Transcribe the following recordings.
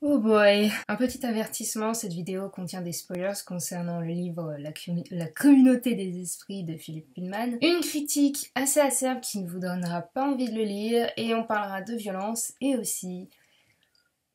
Oh boy! Un petit avertissement, cette vidéo contient des spoilers concernant le livre La communauté des esprits de Philippe Pullman, une critique assez acerbe qui ne vous donnera pas envie de le lire, et on parlera de violence et aussi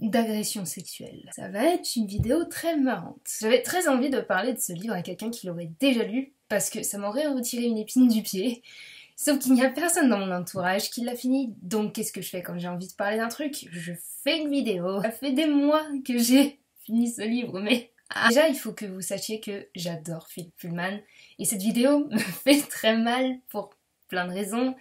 d'agression sexuelle. Ça va être une vidéo très marrante. J'avais très envie de parler de ce livre à quelqu'un qui l'aurait déjà lu, parce que ça m'aurait retiré une épine du pied. Sauf qu'il n'y a personne dans mon entourage qui l'a fini, donc qu'est-ce que je fais quand j'ai envie de parler d'un truc? Je fais une vidéo. Ça fait des mois que j'ai fini ce livre, mais... Déjà, il faut que vous sachiez que j'adore Philippe Pullman, et cette vidéo me fait très mal pour plein de raisons,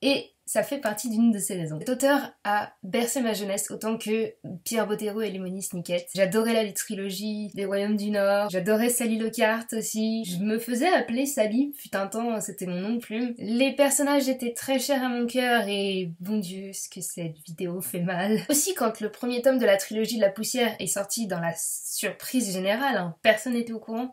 et ça fait partie d'une de ces raisons. Cet auteur a bercé ma jeunesse autant que Pierre Bottero et Lemony Snicket. J'adorais la trilogie des Royaumes du Nord, j'adorais Sally Lockhart aussi. Je me faisais appeler Sally, fut un temps, c'était mon nom de plume. Les personnages étaient très chers à mon cœur et bon Dieu, ce que cette vidéo fait mal. Aussi, quand le premier tome de la trilogie de la poussière est sorti dans la surprise générale, hein, personne n'était au courant,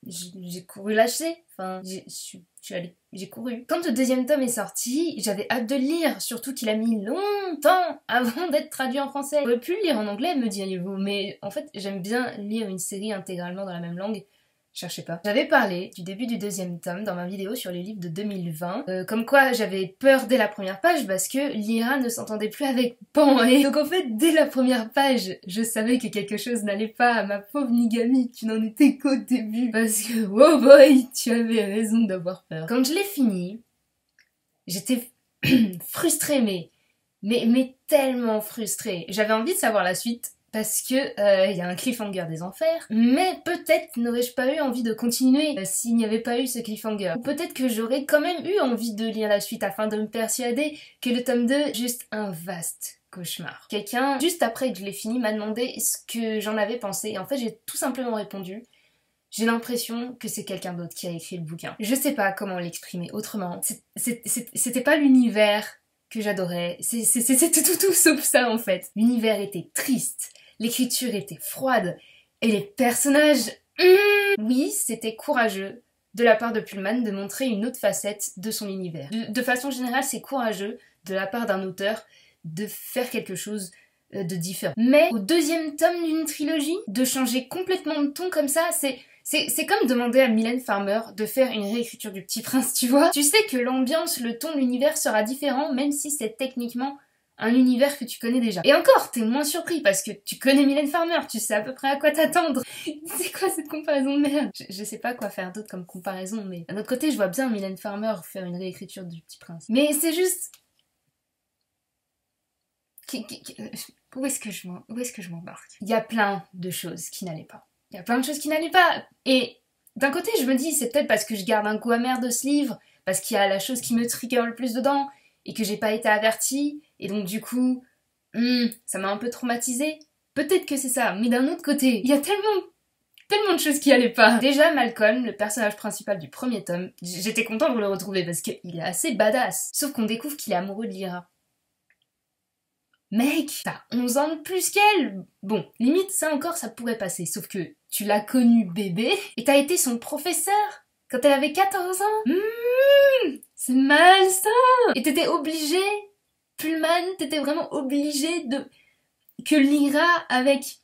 j'ai couru l'acheter, enfin, j'ai couru. Quand le deuxième tome est sorti, j'avais hâte de le lire, surtout qu'il a mis longtemps avant d'être traduit en français. J'aurais pu le lire en anglais, me diriez-vous, mais en fait, j'aime bien lire une série intégralement dans la même langue. Cherchez pas. J'avais parlé du début du deuxième tome dans ma vidéo sur les livres de 2020, comme quoi j'avais peur dès la première page parce que Lyra ne s'entendait plus avec Pan, et donc en fait dès la première page je savais que quelque chose n'allait pas. Ma pauvre Nigami, tu n'en étais qu'au début, parce que oh boy, tu avais raison d'avoir peur. Quand je l'ai fini, j'étais frustrée, mais tellement frustrée. J'avais envie de savoir la suite, parce que y a un cliffhanger des enfers, mais peut-être n'aurais-je pas eu envie de continuer s'il n'y avait pas eu ce cliffhanger. Ou peut-être que j'aurais quand même eu envie de lire la suite afin de me persuader que le tome 2 est juste un vaste cauchemar. Quelqu'un, juste après que je l'ai fini, m'a demandé ce que j'en avais pensé, et en fait j'ai tout simplement répondu: j'ai l'impression que c'est quelqu'un d'autre qui a écrit le bouquin. Je sais pas comment l'exprimer autrement. C'était pas l'univers que j'adorais, c'était tout sauf ça en fait. L'univers était triste, l'écriture était froide, et les personnages... Oui, c'était courageux de la part de Pullman de montrer une autre facette de son univers. De façon générale, c'est courageux de la part d'un auteur de faire quelque chose de différent. Mais au deuxième tome d'une trilogie, de changer complètement de ton comme ça, c'est comme demander à Mylène Farmer de faire une réécriture du Petit Prince, tu vois. Tu sais que l'ambiance, le ton, l'univers sera différent, même si c'est techniquement un univers que tu connais déjà. Et encore, t'es moins surpris parce que tu connais Mylène Farmer, tu sais à peu près à quoi t'attendre. C'est quoi cette comparaison de merde? Je sais pas quoi faire d'autre comme comparaison, mais d'un autre côté, je vois bien Mylène Farmer faire une réécriture du Petit Prince. Mais c'est juste... Où est-ce que je m'embarque? Il y a plein de choses qui n'allaient pas. Il y a plein de choses qui n'allaient pas. Et d'un côté, je me dis, c'est peut-être parce que je garde un goût amer de ce livre, parce qu'il y a la chose qui me trigger le plus dedans, et que j'ai pas été avertie, et donc du coup, ça m'a un peu traumatisée. Peut-être que c'est ça, mais d'un autre côté, il y a tellement de choses qui allaient pas. Déjà, Malcolm, le personnage principal du premier tome, j'étais contente de le retrouver parce qu'il est assez badass. Sauf qu'on découvre qu'il est amoureux de Lyra. Mec, t'as 11 ans de plus qu'elle. Bon, limite, ça encore, ça pourrait passer. Sauf que tu l'as connue bébé et t'as été son professeur quand elle avait 14 ans. C'est malsain. Et t'étais obligé, Pullman, t'étais vraiment obligé de... que Lyra avec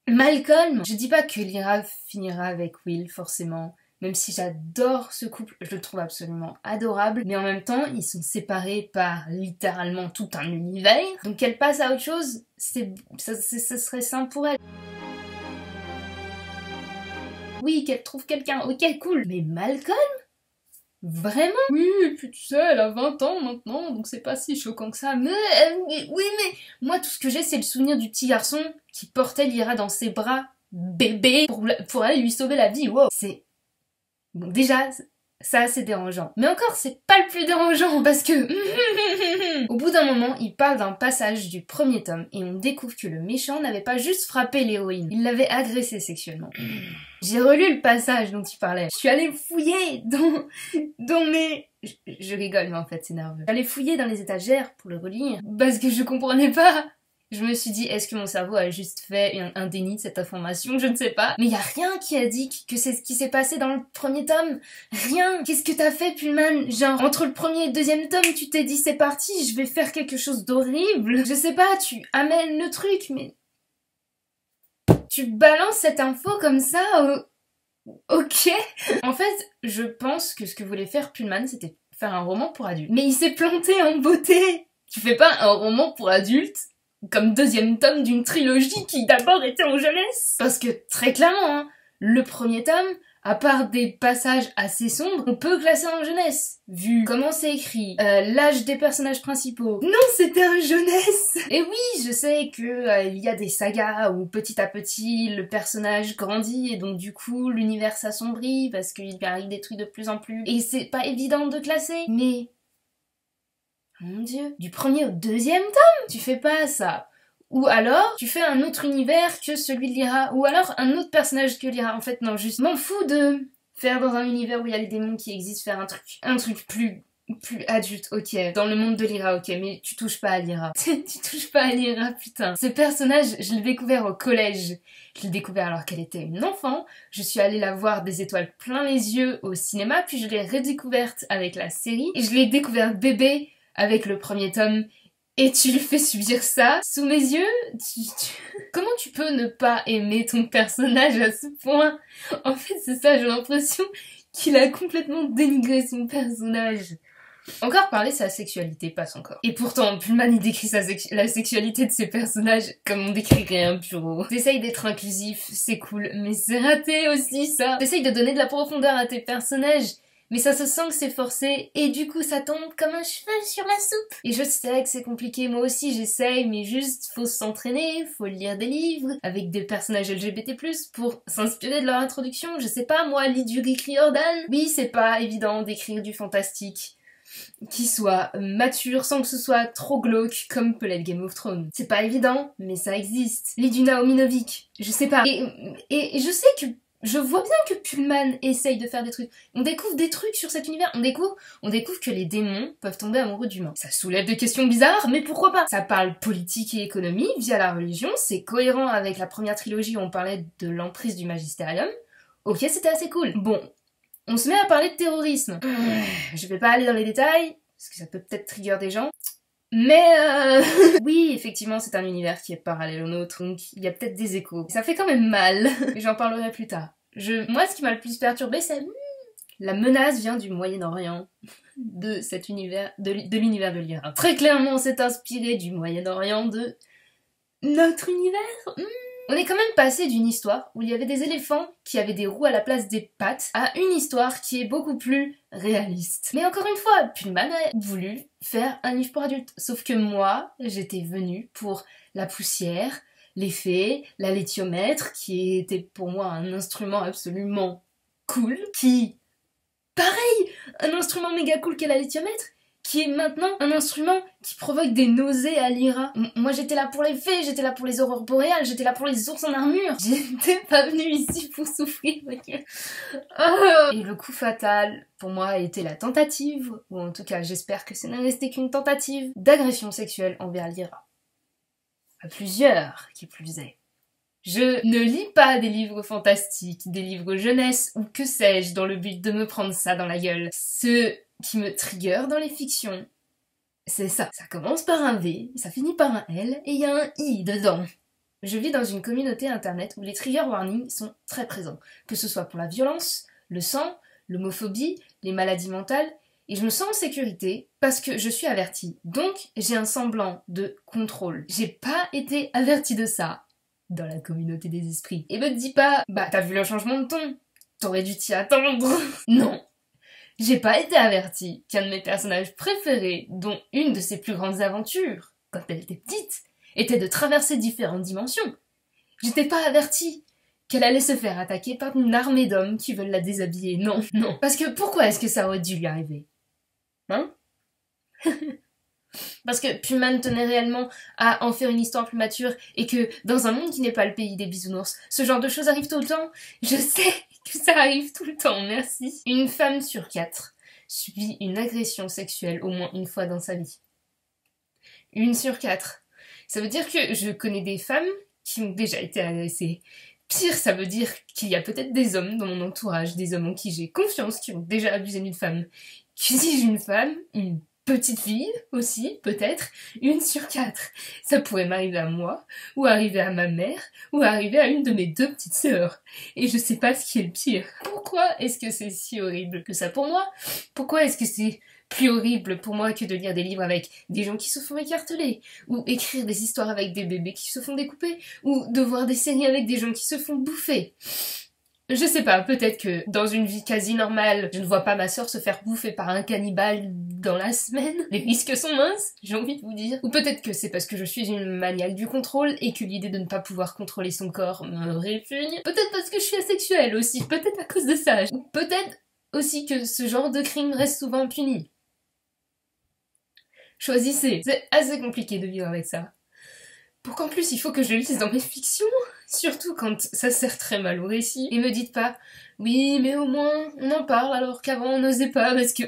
Malcolm... Je dis pas que Lyra finira avec Will, forcément. Même si j'adore ce couple, je le trouve absolument adorable, mais en même temps, ils sont séparés par littéralement tout un univers. Donc qu'elle passe à autre chose, ça serait simple pour elle. Oui, qu'elle trouve quelqu'un, ok, cool. Mais Malcolm? Vraiment? Oui, et puis tu sais, elle a 20 ans maintenant, donc c'est pas si choquant que ça. Mais oui, mais moi, tout ce que j'ai, c'est le souvenir du petit garçon qui portait Lyra dans ses bras, bébé, pour aller lui sauver la vie. Wow, c'est... Bon, déjà, ça c'est dérangeant. Mais encore, c'est pas le plus dérangeant parce que... Au bout d'un moment, il parle d'un passage du premier tome et on découvre que le méchant n'avait pas juste frappé l'héroïne, il l'avait agressée sexuellement. J'ai relu le passage dont il parlait. Je suis allée fouiller dans mes... Je rigole, mais en fait c'est nerveux. J'allais fouiller dans les étagères pour le relire parce que je comprenais pas. Je me suis dit, est-ce que mon cerveau a juste fait un déni de cette information? Je ne sais pas. Mais il y a rien qui indique que c'est ce qui s'est passé dans le premier tome. Rien. Qu'est-ce que t'as fait, Pullman? Genre, entre le premier et le deuxième tome, tu t'es dit, c'est parti, je vais faire quelque chose d'horrible. Je sais pas, tu amènes le truc, mais... Tu balances cette info comme ça, ok. En fait, je pense que ce que voulait faire Pullman, c'était faire un roman pour adultes. Mais il s'est planté en beauté. Tu fais pas un roman pour adultes comme deuxième tome d'une trilogie qui d'abord était en jeunesse. Parce que très clairement, hein, le premier tome, à part des passages assez sombres, on peut classer en jeunesse. Vu comment c'est écrit, l'âge des personnages principaux. Non, c'était un jeunesse. Et oui, je sais que il y a des sagas où petit à petit le personnage grandit et donc du coup l'univers s'assombrit parce qu'il lui arrive des trucs de plus en plus. Et c'est pas évident de classer. Mais mon dieu, du premier au deuxième tome, tu fais pas ça. Ou alors, tu fais un autre univers que celui de Lyra. Ou alors, un autre personnage que Lyra. En fait, non, juste, m'en fous de faire dans un univers où il y a les démons qui existent, faire un truc plus adulte, ok. Dans le monde de Lyra, ok, mais tu touches pas à Lyra. Tu touches pas à Lyra, putain. Ce personnage, je l'ai découvert au collège. Je l'ai découvert alors qu'elle était une enfant. Je suis allée la voir des étoiles plein les yeux au cinéma, puis je l'ai redécouverte avec la série. Et je l'ai découverte bébé avec le premier tome. Et tu lui fais subir ça sous mes yeux. Comment tu peux ne pas aimer ton personnage à ce point? En fait, c'est ça, j'ai l'impression qu'il a complètement dénigré son personnage. Encore parler de sa sexualité passe encore. Et pourtant, Pullman il décrit la sexualité de ses personnages comme on décrirait un bureau. T'essayes d'être inclusif, c'est cool, mais c'est raté aussi ça. T'essayes de donner de la profondeur à tes personnages, mais ça se sent que c'est forcé, et du coup ça tombe comme un cheveu sur la soupe. Et je sais que c'est compliqué, moi aussi j'essaye, mais juste faut s'entraîner, faut lire des livres avec des personnages LGBT+, pour s'inspirer de leur introduction. Je sais pas, moi, Liduri Riordan. Oui, c'est pas évident d'écrire du fantastique qui soit mature sans que ce soit trop glauque comme peut l'être Game of Thrones. C'est pas évident, mais ça existe. Liduna Ominovic, je sais pas. Et je sais que je vois bien que Pullman essaye de faire des trucs. On découvre des trucs sur cet univers. On découvre que les démons peuvent tomber amoureux d'humains. Ça soulève des questions bizarres, mais pourquoi pas? Ça parle politique et économie via la religion. C'est cohérent avec la première trilogie où on parlait de l'emprise du magistérium. Ok, c'était assez cool. Bon, on se met à parler de terrorisme. Je vais pas aller dans les détails, parce que ça peut peut-être trigger des gens. Mais oui, effectivement, c'est un univers qui est parallèle au nôtre, donc il y a peut-être des échos. Ça fait quand même mal, mais j'en parlerai plus tard. Moi, ce qui m'a le plus perturbé, c'est la menace vient du Moyen-Orient, de cet univers, de l'univers de Lyra. Très clairement, c'est inspiré du Moyen-Orient, de notre univers. On est quand même passé d'une histoire où il y avait des éléphants qui avaient des roues à la place des pattes à une histoire qui est beaucoup plus réaliste. Mais encore une fois, Pullman a voulu faire un livre pour adultes. Sauf que moi, j'étais venue pour la poussière, les fées, la léthiomètre, qui était pour moi un instrument absolument cool, pareil, un instrument méga cool qu'est la léthiomètre, qui est maintenant un instrument qui provoque des nausées à Lyra. Moi j'étais là pour les fées, j'étais là pour les aurores boréales, j'étais là pour les ours en armure. J'étais pas venue ici pour souffrir, ok. Et le coup fatal, pour moi, a été la tentative, ou en tout cas j'espère que ce n'est resté qu'une tentative, d'agression sexuelle envers Lyra. À plusieurs, qui plus est. Je ne lis pas des livres fantastiques, des livres jeunesse ou que sais-je dans le but de me prendre ça dans la gueule. Ce qui me trigger dans les fictions, c'est ça. Ça commence par un V, ça finit par un L et il y a un I dedans. Je vis dans une communauté internet où les trigger warnings sont très présents, que ce soit pour la violence, le sang, l'homophobie, les maladies mentales, et je me sens en sécurité parce que je suis avertie. Donc j'ai un semblant de contrôle. J'ai pas été avertie de ça dans la communauté des esprits. Et me dis pas, bah t'as vu le changement de ton, t'aurais dû t'y attendre. Non. J'ai pas été avertie qu'un de mes personnages préférés, dont une de ses plus grandes aventures, quand elle était petite, était de traverser différentes dimensions. J'étais pas avertie qu'elle allait se faire attaquer par une armée d'hommes qui veulent la déshabiller. Non, non. Parce que pourquoi est-ce que ça aurait dû lui arriver? Hein? Parce que Pullman tenait réellement à en faire une histoire plus mature et que dans un monde qui n'est pas le pays des bisounours, ce genre de choses arrive tout le temps. Je sais que ça arrive tout le temps, merci. Une femme sur 4 subit une agression sexuelle au moins une fois dans sa vie. 1 sur 4. Ça veut dire que je connais des femmes qui ont déjà été agressées. Pire, ça veut dire qu'il y a peut-être des hommes dans mon entourage, des hommes en qui j'ai confiance, qui ont déjà abusé d'une femme. Qui dis-je une femme? Une petite fille aussi, peut-être, 1/4. Ça pourrait m'arriver à moi, ou arriver à ma mère, ou arriver à une de mes 2 petites sœurs. Et je sais pas ce qui est le pire. Pourquoi est-ce que c'est si horrible que ça pour moi? Pourquoi est-ce que c'est plus horrible pour moi que de lire des livres avec des gens qui se font écarteler, ou écrire des histoires avec des bébés qui se font découper, ou de voir des séries avec des gens qui se font bouffer? Je sais pas, peut-être que dans une vie quasi normale, je ne vois pas ma sœur se faire bouffer par un cannibale dans la semaine. Les risques sont minces, j'ai envie de vous dire. Ou peut-être que c'est parce que je suis une maniaque du contrôle et que l'idée de ne pas pouvoir contrôler son corps me répugne. Peut-être parce que je suis asexuelle aussi, peut-être à cause de ça. Ou peut-être aussi que ce genre de crime reste souvent puni. Choisissez, c'est assez compliqué de vivre avec ça. Pour qu'en plus il faut que je lise dans mes fictions, surtout quand ça sert très mal au récit. Et me dites pas, oui mais au moins on en parle alors qu'avant on n'osait pas parce que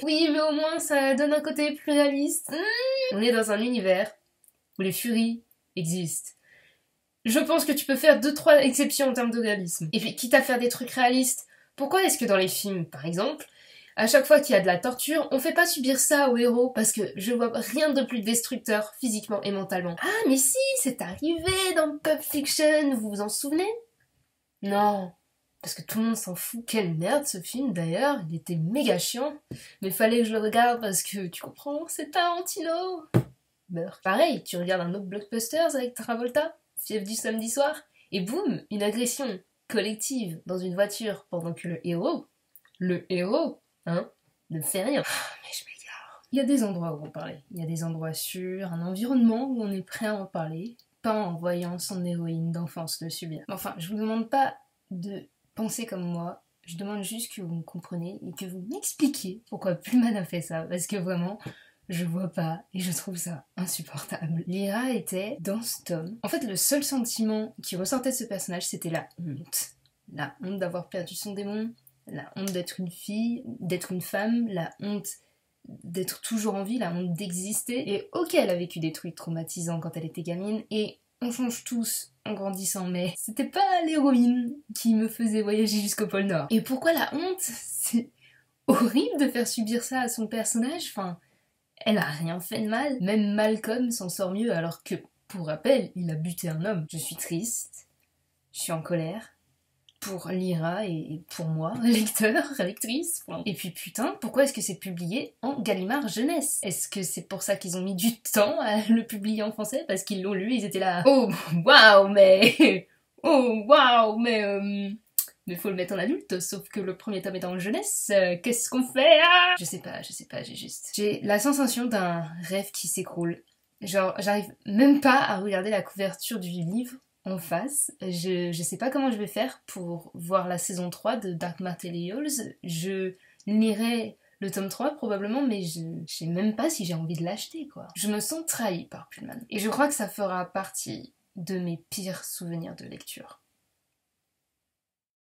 oui mais au moins ça donne un côté plus réaliste. On est dans un univers où les furies existent. Je pense que tu peux faire 2-3 exceptions en termes de réalisme. Et puis quitte à faire des trucs réalistes, pourquoi est-ce que dans les films par exemple, à chaque fois qu'il y a de la torture, on fait pas subir ça aux héros parce que je vois rien de plus destructeur physiquement et mentalement. Ah mais si, c'est arrivé dans Pulp Fiction, vous vous en souvenez? Non, parce que tout le monde s'en fout. Quelle merde ce film d'ailleurs, il était méga chiant, mais fallait que je le regarde parce que tu comprends, c'est Tarantino. Meurt. Pareil, tu regardes un autre blockbuster avec Travolta, Fièvre du samedi soir, et boum, une agression collective dans une voiture pendant que le héros, ne fait rien. Mais je m'égare. Il y a des endroits où en parler. Il y a des endroits sûrs, un environnement où on est prêt à en parler, pas en voyant son héroïne d'enfance le subir. Enfin, je vous demande pas de penser comme moi, je demande juste que vous me compreniez et que vous m'expliquiez pourquoi Pullman a fait ça, parce que vraiment, je vois pas et je trouve ça insupportable. Lyra était dans ce tome. En fait, le seul sentiment qui ressortait de ce personnage, c'était la honte. La honte d'avoir perdu son démon, la honte d'être une fille, d'être une femme, la honte d'être toujours en vie, la honte d'exister. Et ok, elle a vécu des trucs traumatisants quand elle était gamine, et on change tous en grandissant, mais c'était pas l'héroïne qui me faisait voyager jusqu'au pôle Nord. Et pourquoi la honte? C'est horrible de faire subir ça à son personnage, enfin, elle a rien fait de mal. Même Malcolm s'en sort mieux alors que, pour rappel, il a buté un homme. Je suis triste, je suis en colère, pour Lyra et pour moi, lecteur, lectrice. Et puis putain, pourquoi est-ce que c'est publié en Gallimard Jeunesse? Est-ce que c'est pour ça qu'ils ont mis du temps à le publier en français? Parce qu'ils l'ont lu, ils étaient là, oh waouh, mais... oh waouh, mais faut le mettre en adulte, sauf que le premier tome est en jeunesse, qu'est-ce qu'on fait? Ah, je sais pas, j'ai la sensation d'un rêve qui s'écroule. Genre, j'arrive même pas à regarder la couverture du livre en face. Je sais pas comment je vais faire pour voir la saison 3 de Dark Materials. Je lirai le tome 3 probablement, mais je sais même pas si j'ai envie de l'acheter, quoi. Je me sens trahie par Pullman. Et je crois que ça fera partie de mes pires souvenirs de lecture.